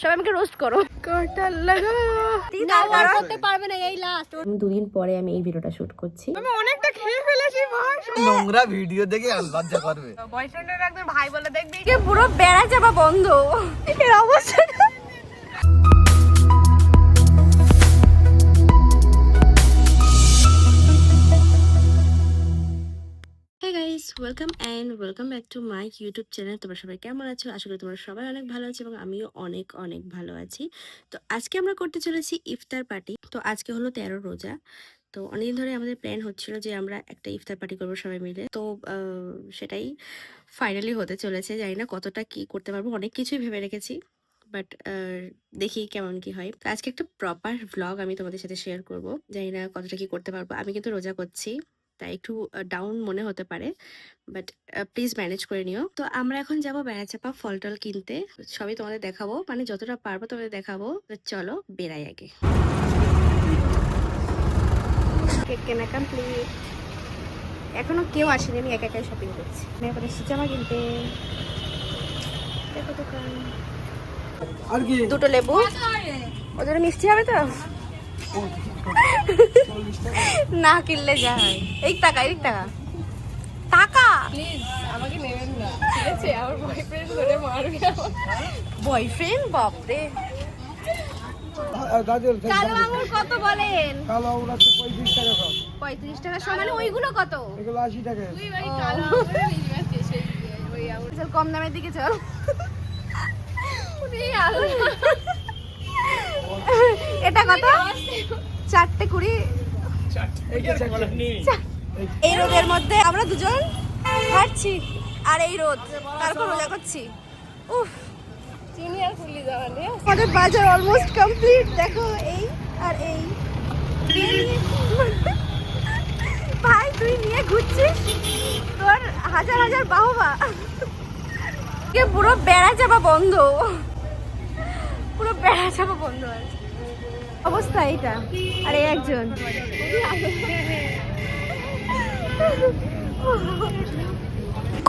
সবাই আমাকে রোস্ট করো। কাটাল লাগা করতে পারবে না, এই লাস্ট। 2 দিন পরে আমি এই ভিডিওটা শুট করছি। আমি অনেকটা খেয়ে ফেলেছি ভাই। নোংরা ভিডিও দেখে লজ্জা করবে। বয়ফ্রেন্ডের একদম ভাই বলে দেখবি কে পুরো বেড়া যাবা বন্ধ এর অবস্থা। Hey guys, welcome back to my YouTube channel. তোমরা সবাই কেমন আছো? আশা করি তোমরা সবাই অনেক ভালো আছো এবং আমিও অনেক ভালো আছি। তো আজকে আমরা করতে চলেছি ইফতার পার্টি। তো আজকে হলো 13 রোজা। তো অনেকদিন ধরে আমাদের প্ল্যান হচ্ছিল যে আমরা একটা ইফতার পার্টি করবো সবাই মিলে। তো সেটাই ফাইনালি হতে চলেছে। জানি না কতটা কি করতে পারবো, অনেক কিছুই ভেবে রেখেছি, বাট দেখি কেমন কি হয়। তো আজকে একটা প্রপার ভ্লগ আমি তোমাদের সাথে শেয়ার করব। জানি না কতটা কি করতে পারবো। আমি কিন্তু রোজা করছি, তাই একটু ডাউন মনে হতে পারে, বাট প্লিজ ম্যানেজ করে নিও। তো আমরা এখন যাবো বেড়াচাপা ফল টল কিনতে। সবই তোমাদের দেখাবো, মানে যতটা পারবো তোমাদের দেখাবো। তো চলো বেড়াই আগে। কেক কেনা কমপ্লিট। এখনো কেউ আসেনি, আমি একা একাই শপিং করছি। আমি এখন এসেছি জামা কিনতে। দেখো দোকান, দুটো লেবু। ওদের মিষ্টি হবে তো না কিনলে যা হয়। এই টাকা টাকা প্লিজ আমাকে নেবেন না, ঠিক আছে? আমার বয়ফ্রেন্ড ধরে মারবে। বয়ফ্রেন্ড বাপরে। কালো আঙুর কত বলেন? কালো আঙুর আছে 35 টাকা সব। 35 টাকা সব, মানে ওইগুলো কত? এগুলো 80 টাকা। তুই ভাই কালো আঙুরের বিজনেস শেষ ওই আঙুর। চল কম দামের দিকে চল। এটা কত? 4টে 20। এই রোদের মধ্যে আমরা দুজন হাঁটছি, আর এই রোদ, তারপর রোজা করছি। উফ, চিনি আর ফুলি যাওয়া নেই। আমাদের বাজার অলমোস্ট কমপ্লিট। দেখো এই আর এই ভাই, তুই নিয়ে ঘুরছিস, তোর হাজার বাহবা। কে পুরো বেড়া চাপা বন্ধ, পুরো বেড়া চাপা বন্ধ আছে অবস্থা এইটা। আর এই একজন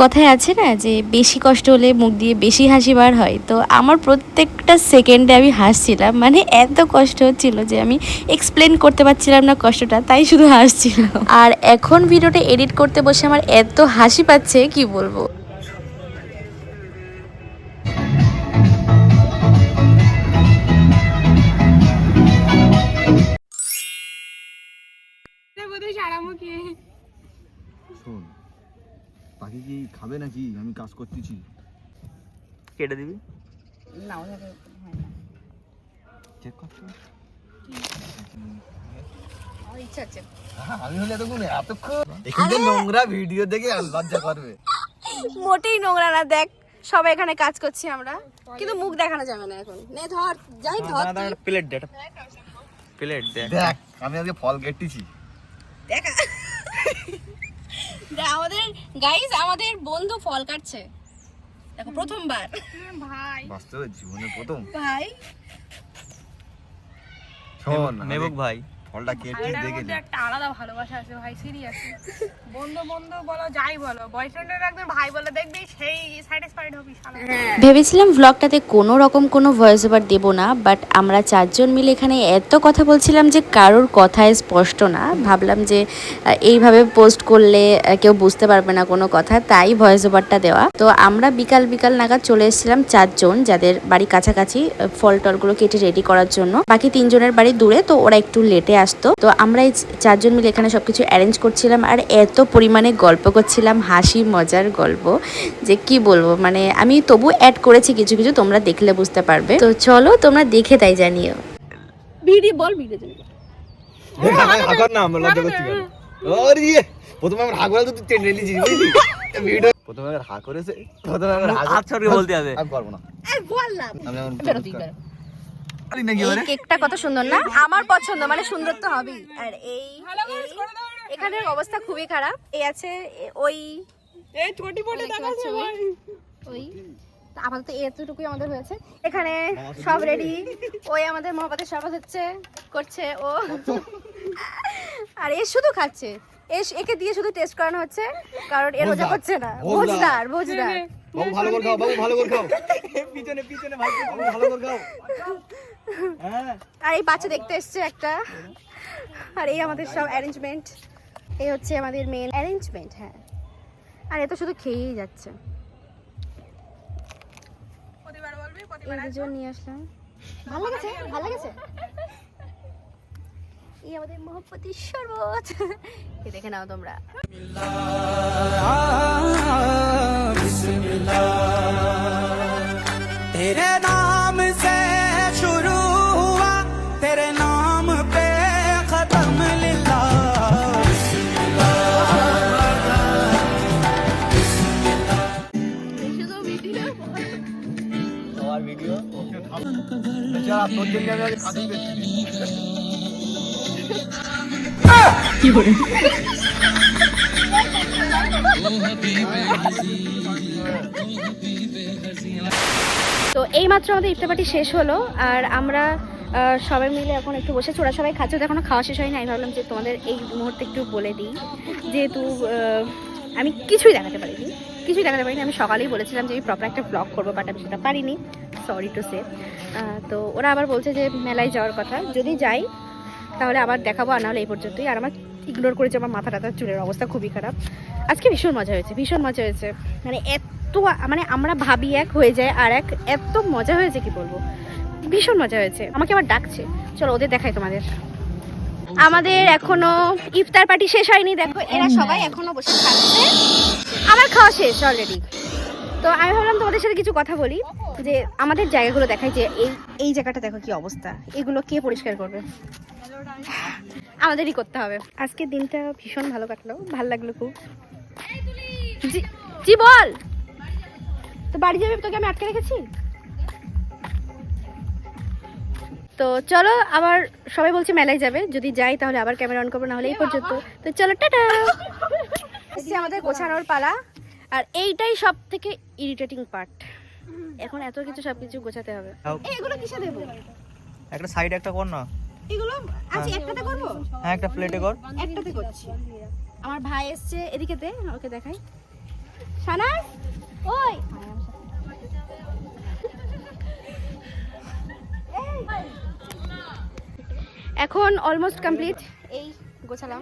কথায় আছে না যে বেশি কষ্ট হলে মুখ দিয়ে বেশি হাসি বার হয়। তো আমার প্রত্যেকটা সেকেন্ডে আমি হাসছিলাম, মানে এত কষ্ট হচ্ছিল যে আমি এক্সপ্লেন করতে পারছিলাম না কষ্টটা, তাই শুধু হাসছিলাম। আর এখন ভিডিওটা এডিট করতে বসে আমার এত হাসি পাচ্ছে কি বলবো। শোন, পাখি কি খাবে নাকি? আমি কাজ করতেছি। কেটে দিবি না, চেক করছো? ইচ্ছা আছে। আমি হলে এতক্ষণ এখানে নোংরা ভিডিও দেখে লজ্জা করবে। মোটেই নোংরা না, দেখ সবাই এখানে কাজ করছি আমরা, কিন্তু মুখ দেখানো যাবে না এখন। নে ধর, যাই ধর তুই। প্লেট দে, প্লেট দে। দেখ আমি আজকে ফল কেটেছি। দেখ আমাদের গাইস, আমাদের বন্ধু ফল কাটছে, দেখো প্রথমবার। ভাই বাস্তবে জীবনে প্রথম। ভাই শোন মেবুক ভাই, ফলটা কেটে ভাইটার দেখে মধ্যে একটা আলাদা ভালোবাসা আছে ভাই, সিরিয়াসলি। বন্ধু বলো যাই বলো, বয়ফ্রেন্ডের একদম ভাই বলে দেখবি, সেই স্যাটিসফাইড হবি শালা। ভেবেছিলাম ভ্লগটাতে কোনো রকম কোনো ভয়েস ওভার দেবো না, বাট আমরা 4 জন মিলে এখানে এত কথা বলছিলাম যে কারোর কথায় স্পষ্ট না। ভাবলাম যে এইভাবে পোস্ট করলে কেউ বুঝতে পারবে না কোনো কথা, তাই ভয়েস ওভারটা দেওয়া। তো আমরা বিকাল নাগাদ চলে এসেছিলাম 4 জন, যাদের বাড়ি কাছাকাছি, ফল টলগুলো কেটে রেডি করার জন্য। বাকি 3 জনের বাড়ি দূরে, তো ওরা একটু লেটে আসতো। তো আমরা এই 4 জন মিলে এখানে সবকিছু অ্যারেঞ্জ করছিলাম, আর এত পরিমাণে গল্প করছিলাম, হাসি মজার গল্প যে কি বলবো। মানে আমি তবু অ্যাড করেছি কিছু, তোমরা দেখলে বুঝতে পারবে। তো চলো তোমরা দেখে তাই জানিও। ভিডিও বল, ভিডিও হাগর না, আমরা লজ্জা করছি কেন? ওরে প্রথমে আমরা হাগ বলে তুই টেনে নিয়েছিস, বুঝলি? ভিডিও প্রথমে আমরা হাগ করেছে, প্রথমে আমরা হাত ছড়িয়ে বলতে হবে। আমি করব না। এই বললাম আমি এখন আরে নাকি এই ওরে কেকটা কত সুন্দর না, আমার পছন্দ, মানে সুন্দর তো হবেই। আর এই এখানের অবস্থা খুবই খারাপ। এই আছে ওই এই ছোটি পটে দেখাচ্ছে ভাই, ওই আপাতত এতটুকুই আমাদের হয়েছে। এখানে সব রেডি। ওই আমাদের মহাপাতের শরবত করছে ও। আর এ শুধু খাচ্ছে, একে দিয়ে শুধু টেস্ট করানো হচ্ছে, কারণ এ রোজা করছে না। ভোজদার ভোজদার। বাবু ভালো করে খাও, বাবু ভালো করে খাও। পিছনে পিছনে ভাই, বাবু ভালো করে খাও। হ্যাঁ। আর এই বাচ্চা দেখতে এসছে একটা। আর এই আমাদের সব অ্যারেঞ্জমেন্ট, এই হচ্ছে আমাদের মেন অ্যারেঞ্জমেন্ট। হ্যাঁ, আর এ তো শুধু খেয়েই যাচ্ছে। প্রতিবার বলবি, এই প্রতিবার দুজন নিয়ে আসলাম। ভালো লেগেছে, ভালো লেগেছে। এই আমাদের মোহব্বতের শরবত, এই দেখে নাও তোমরা। तेरे नाम से शुरू हुआ, तेरे नाम पे खत्म लिल्ला। और वीडियो अच्छा आप 2 दिन में खाती তো এই মাত্র আমাদের ইফতার পার্টি শেষ হলো, আর আমরা সবাই মিলে এখন একটু বসে, ওরা সবাই খাচ্ছে, এখনো খাওয়া শেষ হয়নি। আমি ভাবলাম যে তোমাদের এই মুহূর্তে একটু বলে দিই, যেহেতু আমি কিছুই দেখাতে পারিনি। আমি সকালেই বলেছিলাম যে আমি প্রপার একটা ব্লগ করবো, বাট আমি সেটা পারিনি, সরি টু সে। তো ওরা আবার বলছে যে মেলায় যাওয়ার কথা, যদি যাই তাহলে আবার দেখাবো, আর নাহলে এই পর্যন্তই। আর আমার ইগনোর করেছে, আমার মাথা টাথা চুলের অবস্থা খুবই খারাপ। আজকে ভীষণ মজা হয়েছে, মানে এত, মানে আমরা ভাবি এক হয়ে যায় আর এত মজা হয়েছে কি বলবো, ভীষণ মজা হয়েছে। আমাকে আবার ডাকছে, চলো ওদের দেখাই তোমাদের। আমাদের এখনো ইফতার পার্টি শেষ হয়নি, দেখো এরা সবাই এখনো বসে খাচ্ছে, আমার খাওয়া শেষ অলরেডি। তো আমি ভাবলাম তোমাদের সাথে কিছু কথা বলি, যে আমাদের জায়গাগুলো দেখাই, যে এই জায়গাটা দেখো কি অবস্থা, এগুলো কে পরিষ্কার করবে? আমাদেরই করতে হবে। আজকের দিনটা ভীষণ ভালো কাটলো, ভালো লাগলো খুব। জি বল, তো বাড়ি যাবে, তোকে আমি আটকে রেখেছি। তো চলো, আবার সবাই বলছে মেলায় যাবে, যদি যাই তাহলে আবার ক্যামেরা অন করবো, না হলে এই পর্যন্ত। তো চলো, টাটা। আমাদের গোছানোর পালা, আর এইটাই সব থেকে ইরিটেটিং পার্ট। এখন এত কিছু সবকিছু গোছাতে হবে। এগুলো কিসে দেবো? একটা সাইড একটা কর না। এগুলো আচ্ছা একটাতে করবো? হ্যাঁ, একটা প্লেটে কর। একটাতে করছি। আমার ভাই এসছে, এদিকে দে, ওকে দেখাই। শানাস, ওই এখন অলমোস্ট কমপ্লিট। এই গোছালাম,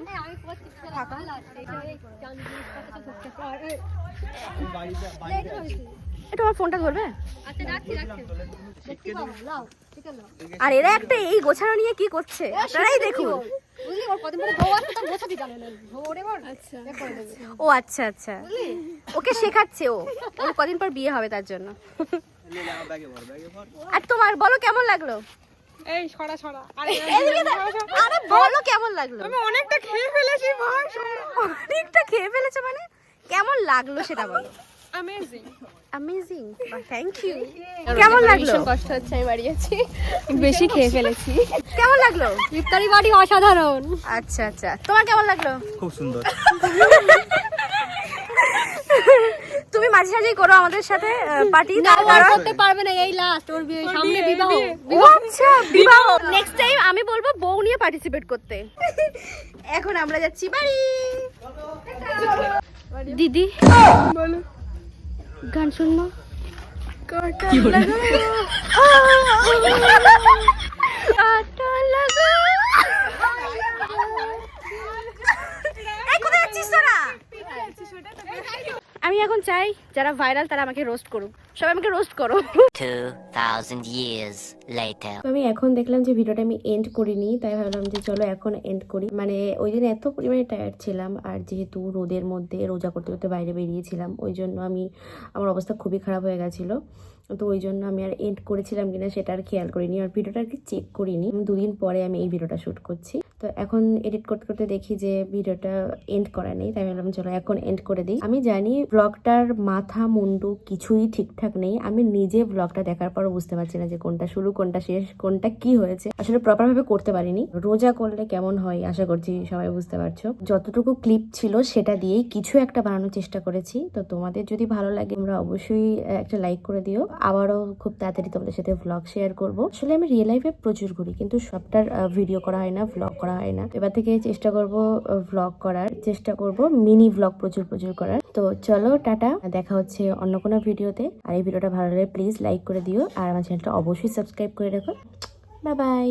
এটা আমার ফোনটা ধরবে। আর এরা একটা এই গোছানো নিয়ে কি করছে আপনারাই দেখুন। ও আচ্ছা আচ্ছা, ওকে শেখাচ্ছে, ওর কদিন পর বিয়ে হবে তার জন্য। আর তোমার বলো কেমন লাগলো? এই ছড়া আরে বলো কেমন লাগলো? আমি অনেকটা খেয়ে ফেলেছি ভাই। অনেকটা খেয়ে ফেলেছো মানে কেমন লাগলো সেটা বলো। Amazing, thank you. কেমন লাগলো? কষ্ট হচ্ছে, আমি বাড়ি যাচ্ছি, বেশি খেয়ে ফেলেছি। কেমন লাগলো? ইফতারি বাড়ি অসাধারণ। আচ্ছা আচ্ছা, তোমার কেমন লাগলো? খুব সুন্দর। তুমি মাঝে মাঝেই করো আমাদের সাথে পার্টি, করতে পারবে না, এই লাস্ট ওর বিয়ে, সামনে বিবাহ। আচ্ছা বিবাহ, নেক্সট টাইম আমি বলবো বউ নিয়ে পার্টিসিপেট করতে। এখন আমরা যাচ্ছি বাড়ি। দিদি বলো, গান শুনবো? আমি এখন চাই যারা ভাইরাল তারা আমাকে রোস্ট করুক, সবাই আমাকে রোস্ট করো। 2000 years later. আমি এখন দেখলাম যে ভিডিওটা আমি এন্ড করিনি, তাই ভাবলাম যে চলো এখন এন্ড করি। মানে ওই দিন এত পরিমাণে টায়ার্ড ছিলাম, আর যেহেতু রোদের মধ্যে রোজা করতে করতে বাইরে বেরিয়েছিলাম, ওই জন্য আমার অবস্থা খুবই খারাপ হয়ে গেছিলো। তো ওই জন্য আমি আর এন্ড করেছিলাম কিনা সেটা আর খেয়াল করিনি, আর ভিডিওটা আর কি চেক করিনি। 2 দিন পরে আমি এই ভিডিওটা শ্যুট করছি। তো এখন এডিট করতে করতে দেখি যে ভিডিওটা এন্ড করা নেই, তাই ভাবলাম চলো এখন এন্ড করে দিই। আমি জানি ব্লগটার মাথা মুন্ডু কিছুই ঠিকঠাক নেই, আমি নিজে ব্লগটা দেখার পরও বুঝতে পারছি না যে কোনটা শুরু কোনটা শেষ, কোনটা কি হয়েছে, আসলে প্রপার ভাবে করতে পারিনি। রোজা করলে কেমন হয় আশা করছি সবাই বুঝতে পারছো। যতটুকু ক্লিপ ছিল সেটা দিয়েই কিছু একটা বানানোর চেষ্টা করেছি। তো তোমাদের যদি ভালো লাগে তোমরা অবশ্যই একটা লাইক করে দিও। আবারও খুব তাড়াতাড়ি তোমাদের সাথে ব্লগ শেয়ার করবো। আসলে আমি রিয়েল লাইফে প্রচুর ঘুরি, কিন্তু সবটার ভিডিও করা হয় না, ব্লগ করা করা হয় না। এবার থেকে চেষ্টা করব ভ্লগ করার, চেষ্টা করব মিনি ভ্লগ প্রচুর করার। তো চলো টাটা, দেখা হচ্ছে অন্য কোনো ভিডিওতে। আর এই ভিডিওটা ভালো লাগলে প্লিজ লাইক করে দিও, আর আমার চ্যানেলটা অবশ্যই সাবস্ক্রাইব করে রাখো। Bye bye.